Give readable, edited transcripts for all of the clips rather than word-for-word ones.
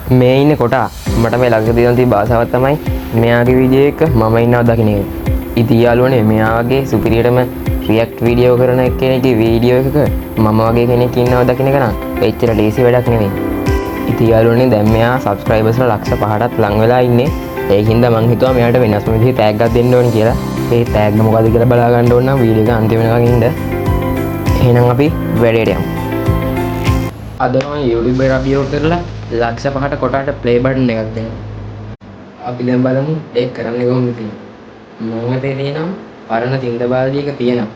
මේ ඉන්න කොටා මට මේ ලක්ෂ දෙකක් තිබ්බ ආසාවක් තමයි මෙයාගේ වීඩියෝ එක මම ඉන්නව දකින්න එක. ඉතින් යාළුවනේ මෙයාගේ සුපිරියටම රියැක්ට් වීඩියෝ කරන කෙනෙක්ගේ වීඩියෝ එකක මම වගේ කෙනෙක් ඉන්නව දකින්න එක නම් එච්චර ලේසි වැඩක් නෙවෙයි. ඉතින් යාළුවනේ දැන් මෙයා සබ්ස්ක්‍රයිබර්ස්ලා ලක්ෂ 5ටත් ලං වෙලා ඉන්නේ. ඒකින්ද මං හිතුවා මෙයාට වෙනස්ම විදිහේ ටැග් එකක් දෙන්න ඕනේ කියලා. ඒ ටැග් එක මොකද්ද කියලා බලා ගන්න ඕන නම් වීඩියෝ එක අන්තිම වෙනකන් ඉන්න. එහෙනම් අපි වැඩේට යමු. අද මම YouTube එකට අප්ලෝඩ් කරලා ලක්ෂ 5ට කොටාට ප්ලේ බටන් එකක් දෙනවා. අපි දැන් බලමු ඒක කරන්නේ කොහොමද කියලා. මම තියෙනවා පරණ තින්ද බාල්දියක තියෙනවා.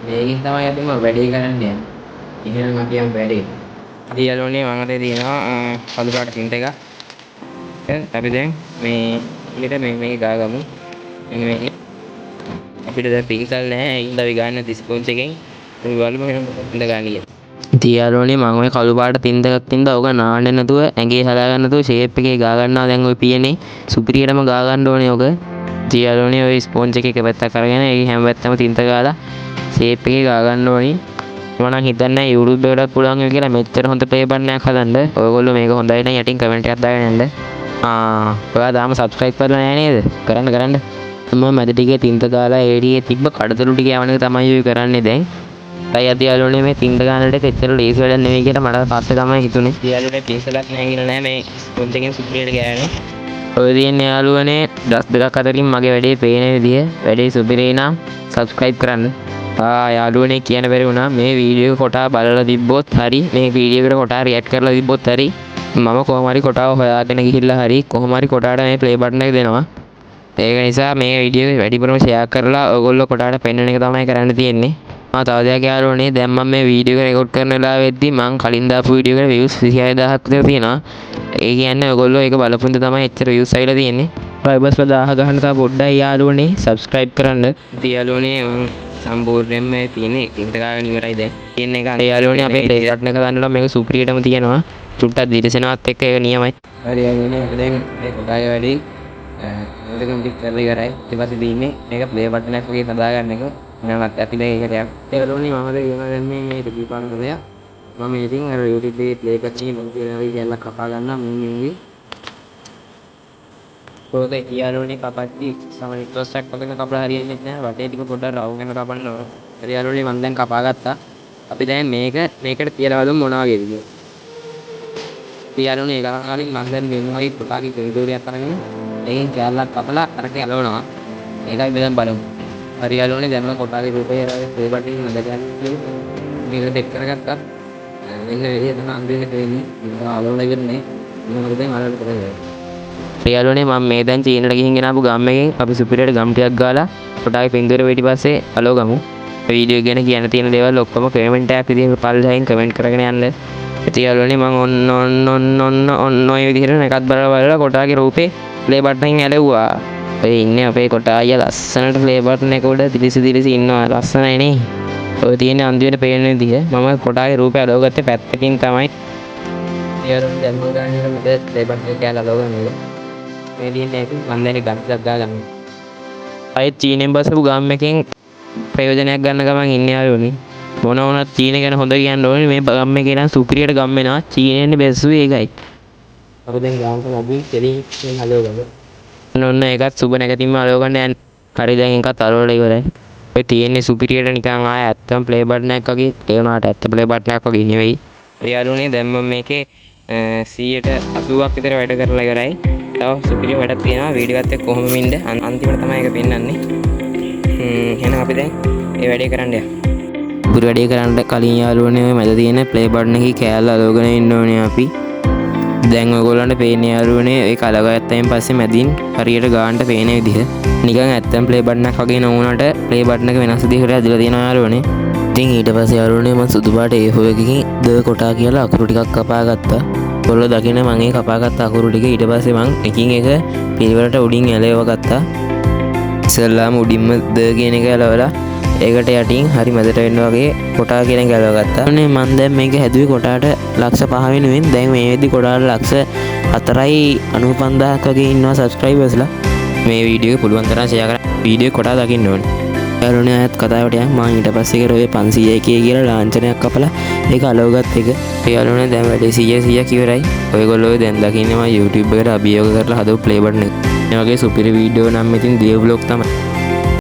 මේකෙන් තමයි අද මම වැඩේ කරන්න යන්නේ. එහෙනම් අපි යමු වැඩේට. දියලෝනේ මම තියෙනවා කළු පාට තින්ද එක. අපි දැන් මේ මේක ගාගමු. මේ අපිට දැන් පින්සල් නැහැ. ඒ හින්දා අපි ගන්න ඩිස්කවුන්ට් එකෙන් මේ වලම ඉඳ ගන්න කියලා. තියාලෝනේ මම ඔය කළු පාට තින්ද එකක් තින්දා ඔක නාන්න නැතුව ඇඟේ හදා ගන්න නැතුව ෂේප් එකේ ගා ගන්නවා. දැන් ඔය පියනේ සුපිරියටම ගා ගන්න ඕනේ ඔක. තියාලෝනේ ඔය ස්පොන්ජ් එකේ එක පැත්තක් අරගෙන ඒ හැම පැත්තම තින්ත ගාලා ෂේප් එකේ ගා ගන්න ඕනේ. මම නම් හිතන්නේ YouTube එකටත් පුළුවන් වෙයි කියලා මෙච්චර හොඳ ප්ලේ බටන් එකක් හදන්න. ඔයගොල්ලෝ මේක හොඳයි නම් යටින් කමෙන්ට් එකක් දාගෙන යන්න. ඔයා තාම සබ්ස්ක්‍රයිබ් කරලා නැහැ නේද? කරන්න. මම මැද ටිකේ තින්ත දාලා ඒඩියේ තිබ්බ කඩතලු ටික යවන එක තමයි ඔය කරන්නේ දැන්. අය අද යාළුවනේ මේ තින්ද ගන්නට එච්චර ලේසි වැඩක් නෙවෙයි කියලා මට පස්සේ තමයි හිතුනේ. යාළුවනේ පින්සලක් නැහැ කියලා නෑ මේ ස්පොන්ජ් එකෙන් සුපිරියට ගෑනේ. ඔය තියෙන යාළුවනේ දස් දෙකක් අතරින් මගේ වැඩේ පේන විදිය වැඩේ සුපිරේ නම් සබ්ස්ක්‍රයිබ් කරන්න. යාළුවනේ කියන්න බැරි වුණා මේ වීඩියෝ කොටා බලලා තිබ්බොත් හරි මේ වීඩියෝ එකට කොටා රියැක්ට් කරලා තිබ්බොත් හරි මම කොහොම හරි කොටාව හොයාගෙන ගිහිල්ලා හරි කොහොම හරි කොටාට මේ ප්ලේ බටන් එක දෙනවා. ඒක නිසා මේ වීඩියෝ එක වැඩිපුරම ෂෙයා කරලා ඔයගොල්ලෝ කොටාට පෙන්වන එක තමයි කරන්න තියෙන්නේ. තව දෙයක් යාළුවනේ දැන් මම මේ වීඩියෝ එක රෙකෝඩ් කරන වෙලාවෙද්දි මං කලින් දාපු වීඩියෝ එකට views 26000ක් විතර තියෙනවා. ඒ කියන්නේ ඔයගොල්ලෝ ඒක බලපුන්ද තමයි එච්චර views ආවිලා තියෙන්නේ. සබ්ස්ක්‍රයිබර්ස්ලා 1000 ගන්න තා පොඩ්ඩයි යාළුවනේ සබ්ස්ක්‍රයිබ් කරන්න. ඉතින් යාළුවනේ සම්පූර්ණයෙන්ම මේ තියෙන්නේ ඉන්ට ගාගෙන ඉවරයි දැන්. තියෙන එක යාළුවනේ අපේ ප්ලේ බටන් එක ගන්නලා මේක සුපිරියටම තියෙනවා. චුට්ටක් දිලිසෙනවත් එක්ක ඒක නියමයි. හරි යාළුවනේ අපි දැන් මේ කොටාය වැඩි ඒකම ටික කරලා ඉවරයි. ඊට පස්සේ දින්නේ මේක ප්ලේ බටන් එකක් වගේ හදා ගන්න එක. මමත් අපි දැන් ඒකට යමු. ඒකලෝනේ මම දැන් ඉගෙන ගන්න මේ රිපීපාන කරලා මම ඉතින් අර YouTube එකේ ප්ලේ එකක් තියෙන මොකද කියලා කපා ගන්නවා මේ පොතේ යාළුවනේ කපද්දි සමහර ක්ලොස්යක් වගේ කපලා හරියන්නේ නැහැ. වටේ ටික පොඩ්ඩක් රවුම් වෙන කපන්න ඕන. හරි යාළුවනේ මම දැන් කපා ගත්තා. අපි දැන් මේකට තියලා බලමු මොනවා වගේද කියලා. යාළුවනේ ඒක කලින් මම දැන් මෙන්නයි පොතාගේ දෙවිදෝරියක් අරගෙන ඒකෙන් කැලලක් කපලා අරක යලවනවා. ඒකයි දැන් බලමු. හරි යාළුවනේ දැන් මම කොටාගේ රූපය ප්ලේ බටන් එකෙන් නැදගන්නේ මේක දෙක් කරගත්තා. මෙන්න එළිය තමයි අන්තිමට වෙන්නේ. ඒක අලවලා ඉවරනේ. මොකද දැන් අලවලා කරන්නේ. යාළුවනේ මම මේ දැන් චීනට ගිහින් ගෙනාපු ගම් එකෙන් අපි සුපිරියට ගම් ටිකක් ගාලා කොටාගේ පින්තූරේ ඊට පස්සේ අලව ගමු. වීඩියෝ ගැන කියන්න තියෙන දේවල් ඔක්කොම කමෙන්ට් එකක් විදිහට පල්ලෙහින් කමෙන්ට් කරගෙන යන්න. ඉතින් යාළුවනේ මම ඔන්න ඔය විදිහට එකක් බලලා කොටාගේ රූපේ ප්ලේ බටන් එකෙන් ඇලවුවා. ඔය ඉන්නේ අපේ කොටා අයියා ලස්සනට ප්ලේ බටන් එක උඩ දිලිසි ඉන්නවා. ලස්සනයි නේ. ඔය තියෙන අන්තිමට පේන විදිහ මම කොටාගේ රූපය අලවගත්තේ පැත්තකින් තමයි. යාළුවනේ දැන් මම ගන්න මේ ප්ලේ බටන් එක කියලා අලවගන්නේ. මේ දින්නේ මම දැන් ගම්සක් ගාගන්න. අයත් චීනෙන් බසපු ගම් එකෙන් ප්‍රයෝජනයක් ගන්න ගමන් ඉන්නේ යාළුවනේ. මොන වුණත් චීන ගැන හොඳ කියන්න ඕනේ. මේ ගම් එකේ නම් සුපිරියට ගම් වෙනවා. චීනෙන්නේ බැස්සුවේ ඒකයි. අපි දැන් ගාමක ලැබි දෙලින් හලවගමු. ඔන්න ඒකත් සුබ නැගතින්ම අලව ගන්න යන්න. හරි දැන් එකත් අලවලා ඉවරයි. ඔය තියෙන්නේ සුපිරියට නිකන් ආය ඇත්තම ප්ලේ බටන් එකක් වගේ ඒ වුණාට ඇත්ත ප්ලේ බටන් එකක් වගේ නෙවෙයි. යාළුවනේ දැන් මම මේකේ 180ක් විතර වැඩ කරලා ඉවරයි. තව සුපිරිය වැඩක් තියෙනවා. වීඩියෝ එකත් එක්ක කොහොම මින්ද අන්තිමට තමයි ඒක පෙන්වන්නේ. එහෙනම් අපි දැන් ඒ වැඩේ කරන්න යමු. පුරු වැඩේ කරන්න කලින් යාළුවනේ ඔය මැද තියෙන ප්ලේ බටන් එකේ කෑල්ල අලවගෙන ඉන්න ඕනේ අපි. දැන් ඔයගොල්ලන්ට පේන්නේ යාළුවනේ ඒ කලගත්තයින් පස්සේ මැදින් හරියට ගානට පේන විදිහ. නිකන් ඇත්තම ප්ලේ බටන් එකක් වගේ නොවුනට ප්ලේ බටන් එක වෙනස් විදිහකට ඇදලා තියෙනවා යාළුවනේ. ඉතින් ඊට පස්සේ යාළුවනේ මම සුදු පාට A4 එකකින් ද කොටා කියලා අකුරු ටිකක් කපා ගත්තා. ඔයගොල්ලෝ දකින්න මම ඒ කපා ගත්ත අකුරු ටික ඊට පස්සේ මම එකින් එක පිළිවෙලට උඩින් ඇලේව ගත්තා. ඉස්සෙල්ලාම උඩින්ම ද කියන එක ඇලවලා ඒකට යටින් හරි මැදට වෙන්න වගේ කොටා කියන එක ඇලව ගත්තා. අනේ මම දැන් මේක හැදුවේ කොටාට ලක්ෂ 5 වෙනුවෙන්. දැන් මේ වෙද්දි කොටාට ලක්ෂ 4.95,000ක් වගේ ඉන්නවා සබ්ස්ක්‍රයිබර්ස්ලා. මේ වීඩියෝ එක පුළුවන් තරම් ෂෙයා කරන්න. වීඩියෝ කොටා දකින්න ඕනේ. යාළුවනේ අයත් කතාවට යන් මම ඊට පස්සේ කර ඔය 500 එකේ කියලා ලාංඡනයක් කපලා ඒක අලවගත් එක. යාළුවනේ දැන් වැඩේ 100ක් ඉවරයි. ඔයගොල්ලෝ දැන් දකින්නේ මම YouTube එකට අභියෝග කරලා හදපු ප්ලේ බටන් එක. මේ වගේ සුපිරි වීඩියෝ නම් ඉතින් දිය බ්ලොග් තමයි.